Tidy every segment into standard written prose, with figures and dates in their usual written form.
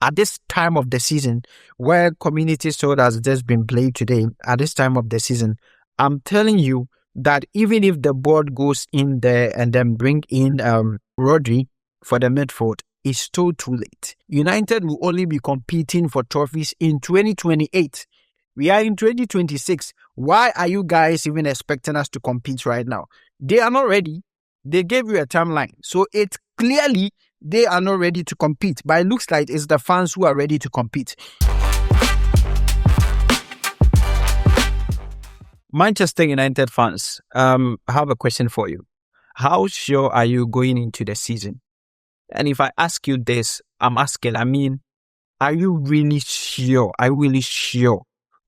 at this time of the season, where Community Shield has just been played today, at this time of the season, I'm telling you that even if the board goes in there and then bring in Rodri for the midfield, it's still too late. United will only be competing for trophies in 2028. We are in 2026. Why are you guys even expecting us to compete right now? They are not ready. They gave you a timeline. So it's clearly they are not ready to compete. But it looks like it's the fans who are ready to compete. Manchester United fans, I have a question for you. How sure are you going into the season? And if I ask you this, are you really sure? Are you really sure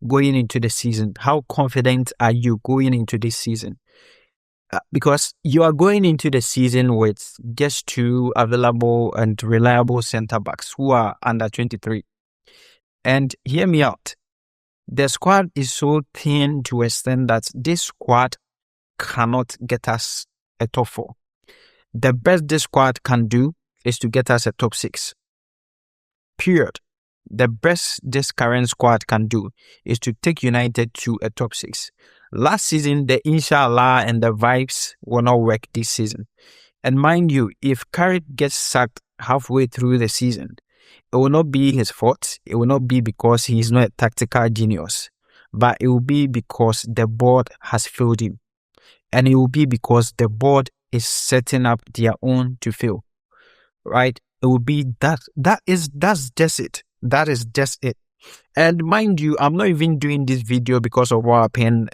going into the season? How confident are you going into this season? Because you are going into the season with just 2 available and reliable centre-backs who are under 23. And hear me out. The squad is so thin to an extent that this squad cannot get us a top 4. The best this squad can do is to get us a top 6. Period. The best this current squad can do is to take United to a top 6. Last season, the inshallah and the vibes will not work this season. And mind you, if Carrick gets sacked halfway through the season, it will not be his fault. It will not be because he is not a tactical genius, but it will be because the board has failed him. And it will be because the board is setting up their own to fail. Right? It will be that. That's just it. That is just it. And mind you, I'm not even doing this video because of what happened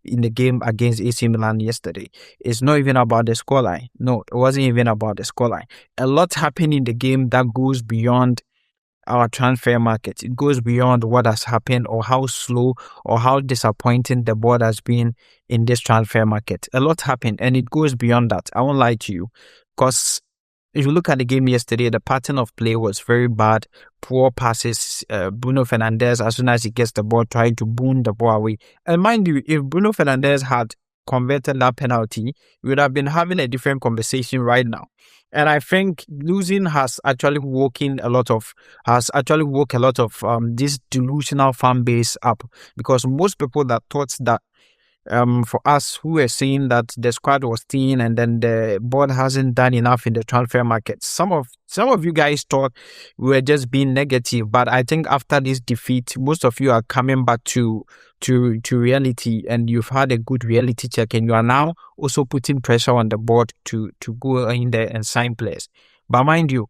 in the game against AC Milan yesterday. It's not even about the scoreline. No, it wasn't even about the scoreline. A lot happened in the game that goes beyond our transfer market. It goes beyond what has happened or how slow or how disappointing the board has been in this transfer market. A lot happened and it goes beyond that. I won't lie to you, because if you look at the game yesterday, the pattern of play was very bad. Poor passes. Bruno Fernandes, as soon as he gets the ball, trying to boon the ball away. And mind you, if Bruno Fernandes had converted that penalty, we would have been having a different conversation right now. And I think losing has actually woke a lot of this delusional fan base up, because most people that thought that for us who were saying that the squad was thin and then the board hasn't done enough in the transfer market, some of you guys thought we were just being negative. But I think after this defeat, most of you are coming back to reality, and you've had a good reality check, and you are now also putting pressure on the board to go in there and sign players. But mind you,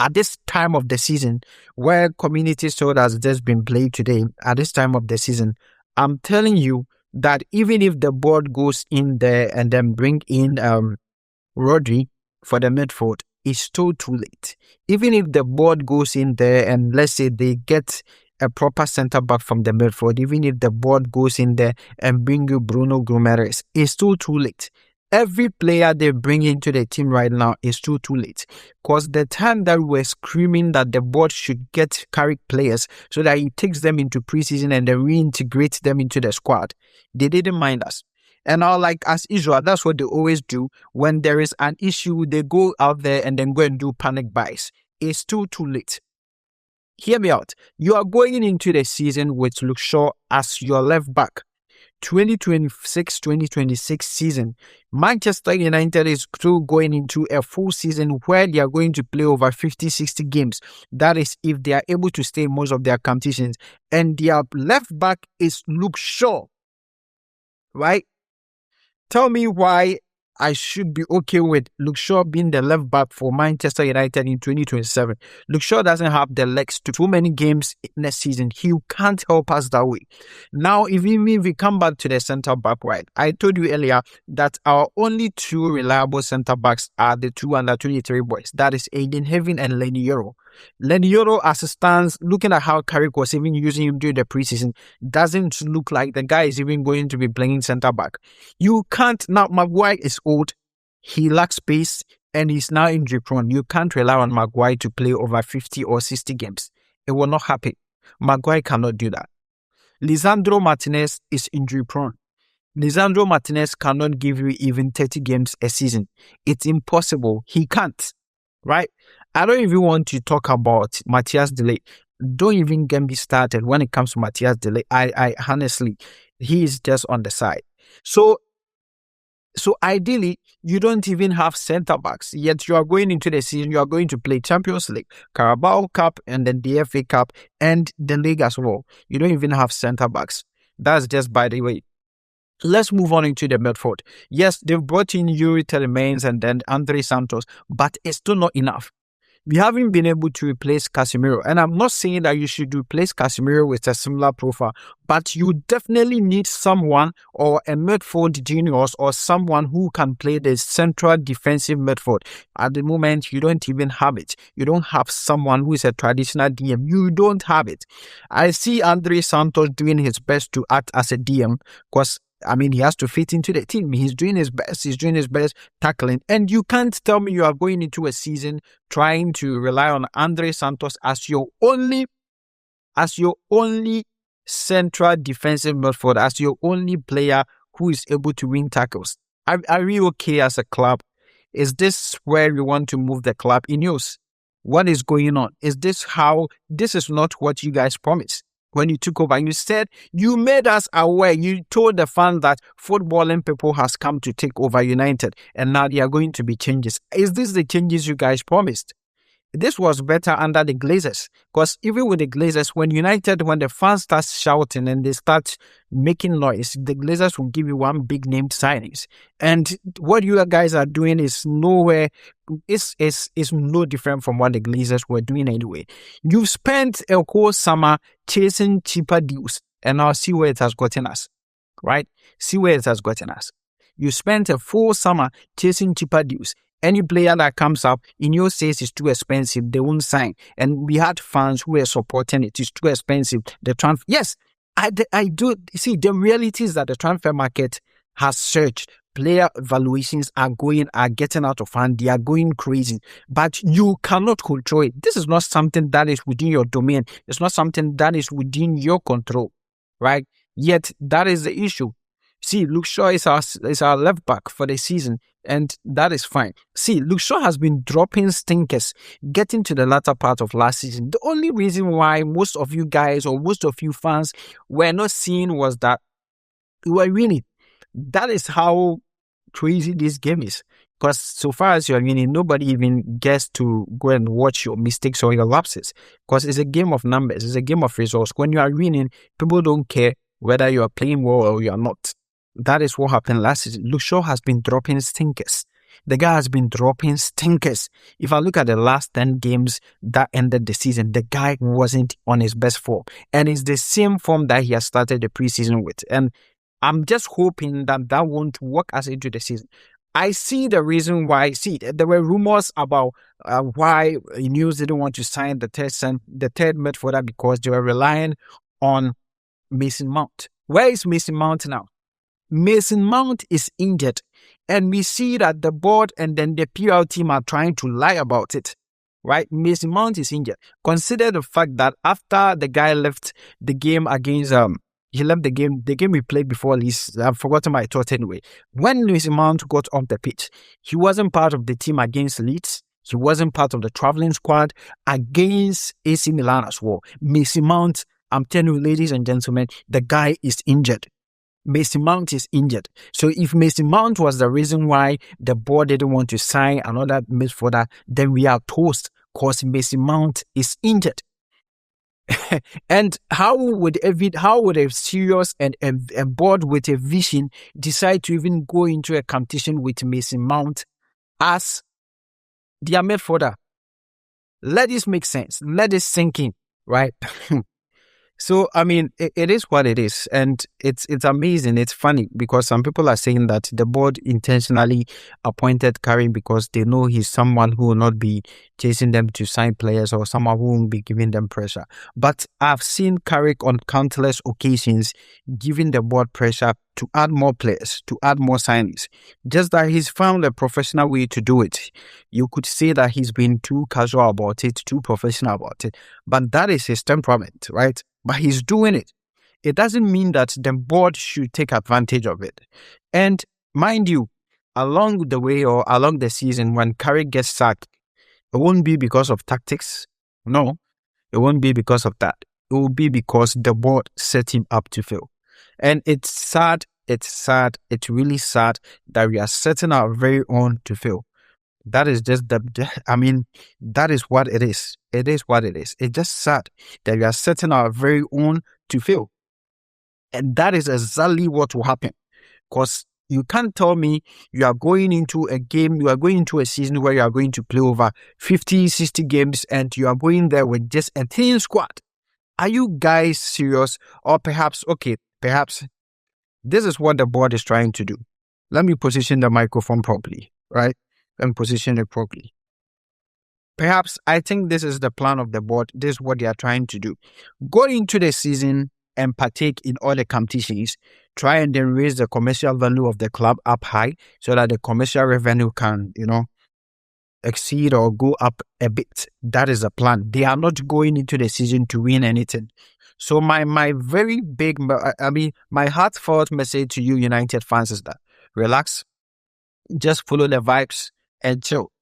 at this time of the season, where Community Shield has just been played today, at this time of the season, I'm telling you that even if the board goes in there and then bring in Rodri for the midfield, it's still too late. Even if the board goes in there and let's say they get a proper centre-back from the midfield, even if the board goes in there and bring you Bruno Guimaraes, it's still too late. Every player they bring into the team right now is too late. Because the time that we're screaming that the board should get Carrick players so that he takes them into preseason and then reintegrates them into the squad, they didn't mind us. And now, like as usual, that's what they always do. When there is an issue, they go out there and then go and do panic buys. It's too late. Hear me out. You are going into the season with Luke Shaw as your left back. 2026-2026 season, Manchester United is still going into a full season where they are going to play over 50-60 games. That is if they are able to stay in most of their competitions. And their left back is Luke Shaw. Right? Tell me why I should be okay with Luke Shaw being the left back for Manchester United in 2027. Luke Shaw doesn't have the legs to too many games next season. He can't help us that way. Now, if we come back to the centre back, right? I told you earlier that our only 2 reliable centre backs are the 2 under 23 boys. That is Aiden Heaven and Lenny Yoro. Lenny Yoro, as it stands, looking at how Carrick was even using him during the preseason, doesn't look like the guy is even going to be playing centre back. You can't. Now, Maguire is old, he lacks pace, and he's now injury prone. You can't rely on Maguire to play over 50 or 60 games. It will not happen. Maguire cannot do that. Lisandro Martínez is injury prone. Lisandro Martínez cannot give you even 30 games a season. It's impossible. He can't. Right? I don't even want to talk about Matthias de Ligt. Don't even get me started when it comes to Matthias de Ligt. I honestly, he is just on the side. So ideally, you don't even have centre backs. Yet you are going into the season, you are going to play Champions League, Carabao Cup, and then the FA Cup, and the league as well. You don't even have centre backs. That's just by the way. Let's move on into the midfield. Yes, they've brought in Yuri Telemans and then Andre Santos, but it's still not enough. We haven't been able to replace Casemiro. And I'm not saying that you should replace Casemiro with a similar profile, but you definitely need someone or a midfield genius or someone who can play the central defensive midfield. At the moment, you don't even have it. You don't have someone who is a traditional DM. You don't have it. I see Andre Santos doing his best to act as a DM because he has to fit into the team. He's doing his best. He's doing his best tackling. And you can't tell me you are going into a season trying to rely on Andre Santos as your only central defensive midfielder, as your only player who is able to win tackles. Are we okay as a club? Is this where we want to move the club in use? What is going on? Is this how? This is not what you guys promised. When you took over, you said, you made us aware, you told the fans that footballing people has come to take over United and now there are going to be changes. Is this the changes you guys promised? This was better under the Glazers because even with the Glazers, when the fans start shouting and they start making noise, the Glazers will give you one big named signings. And what you guys are doing is nowhere, is no different from what the Glazers were doing anyway. You've spent a whole summer chasing cheaper deals and now see where it has gotten us, right? See where it has gotten us. You spent a full summer chasing cheaper deals. Any player that comes up in your says is too expensive, they won't sign. And we had fans who were supporting it. It's too expensive. Yes, I do. See, the reality is that the transfer market has surged. Player valuations are getting out of hand. They are going crazy. But you cannot control it. This is not something that is within your domain. It's not something that is within your control, right? Yet that is the issue. See, Luke Shaw is our left back for the season, and that is fine. See, Luke Shaw has been dropping stinkers getting to the latter part of last season. The only reason why most of you guys or most of you fans were not seeing was that we were winning. That is how crazy this game is. Because so far as you're winning, nobody even gets to go and watch your mistakes or your lapses. Because it's a game of numbers. It's a game of results. When you are winning, people don't care whether you are playing well or you are not. That is what happened last season. Luke Shaw has been dropping stinkers. The guy has been dropping stinkers. If I look at the last 10 games that ended the season, the guy wasn't on his best form. And it's the same form that he has started the preseason with. And I'm just hoping that won't work as into the season. I see the reason why. See, there were rumors about why News didn't want to sign the third midfielder because they were relying on Mason Mount. Where is Mason Mount now? Mason Mount is injured, and we see that the board and then the PR team are trying to lie about it, right? Mason Mount is injured. Consider the fact that after the guy left the game against he left the game we played before Leeds. I've forgotten my thought anyway. When Mason Mount got off the pitch, he wasn't part of the team against Leeds. He wasn't part of the traveling squad against AC Milan as well. Mason Mount, I'm telling you, ladies and gentlemen, the guy is injured. Mason Mount is injured. So if Mason Mount was the reason why the board didn't want to sign another midfielder, then we are toast because Mason Mount is injured. And how would a serious and a board with a vision decide to even go into a competition with Mason Mount as their midfielder? Let this make sense. Let this sink in, right? So, it is what it is. And it's amazing. It's funny because some people are saying that the board intentionally appointed Carrick because they know he's someone who will not be chasing them to sign players or someone who won't be giving them pressure. But I've seen Carrick on countless occasions giving the board pressure to add more players, to add more signings. Just that he's found a professional way to do it. You could say that he's been too casual about it, too professional about it. But that is his temperament, right? But he's doing it. It doesn't mean that the board should take advantage of it. And mind you, along the way or along the season, when Carrick gets sacked, It won't be because of tactics. No, it won't be because of that. It will be because the board set him up to fail. And it's sad. It's really sad that we are setting our very own to fail. That is just that is what it is. It is what it is. It's just sad that we are setting our very own to fail. And that is exactly what will happen. Because you can't tell me you are going into a game, you are going into a season where you are going to play over 50, 60 games and you are going there with just a thin squad. Are you guys serious? Or perhaps this is what the board is trying to do. Let me position the microphone properly, right? Let me position it properly. Perhaps I think this is the plan of the board. This is what they are trying to do. Go into the season and partake in all the competitions. Try and then raise the commercial value of the club up high so that the commercial revenue can, exceed or go up a bit. That is the plan. They are not going into the season to win anything. So my very big, my heartfelt message to you United fans is that relax, just follow the vibes and chill.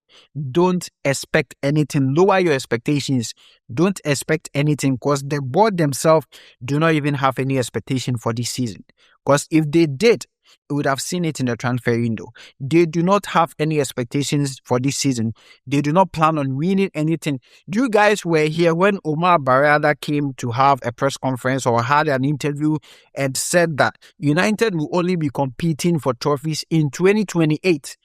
Don't expect anything. Lower your expectations. Don't expect anything because the board themselves do not even have any expectation for this season. Because if they did, we would have seen it in the transfer window. They do not have any expectations for this season. They do not plan on winning anything. You guys were here when Omar Barada came to have a press conference or had an interview and said that United will only be competing for trophies in 2028.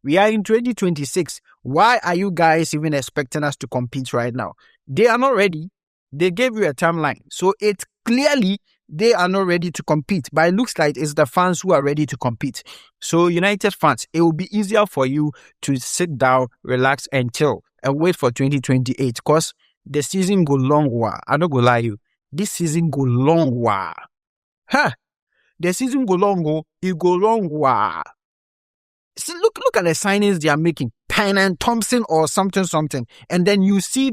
We are in 2026. Why are you guys even expecting us to compete right now? They are not ready. They gave you a timeline. So it's clearly they are not ready to compete. But it looks like it's the fans who are ready to compete. So United fans, it will be easier for you to sit down, relax and chill and wait for 2028 because the season go long while. I don't go lie you. This season go long while. The season go long, it go long while. See, look at the signings they are making. Payne and Thompson or something. And then you see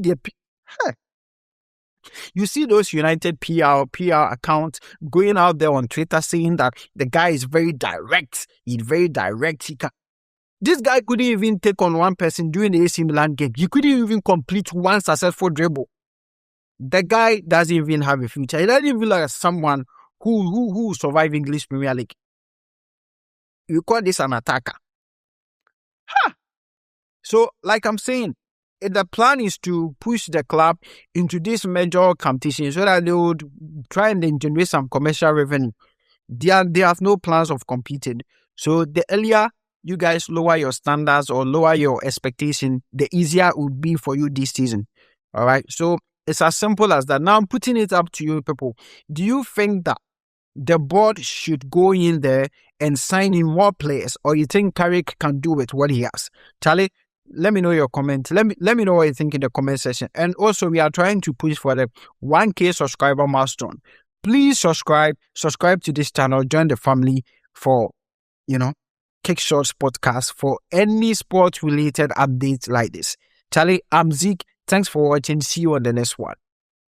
you see those United PR accounts going out there on Twitter saying that the guy is very direct. He's very direct. This guy couldn't even take on one person during the AC Milan game. He couldn't even complete one successful dribble. The guy doesn't even have a future. He doesn't even look like someone who survive English Premier League. You call this an attacker. So, like I'm saying, the plan is to push the club into this major competition so that they would try and generate some commercial revenue. They have no plans of competing. So, the earlier you guys lower your standards or lower your expectation, the easier it would be for you this season. All right. So, it's as simple as that. Now, I'm putting it up to you people. Do you think that the board should go in there and sign in more players, or you think Carrick can do with what he has? Charlie, let me know your comment. Let me know what you think in the comment section. And also, we are trying to push for the 1K subscriber milestone. Please subscribe to this channel, join the family for, Kick Shots podcast for any sport related updates like this. Charlie, I'm Zeke. Thanks for watching. See you on the next one.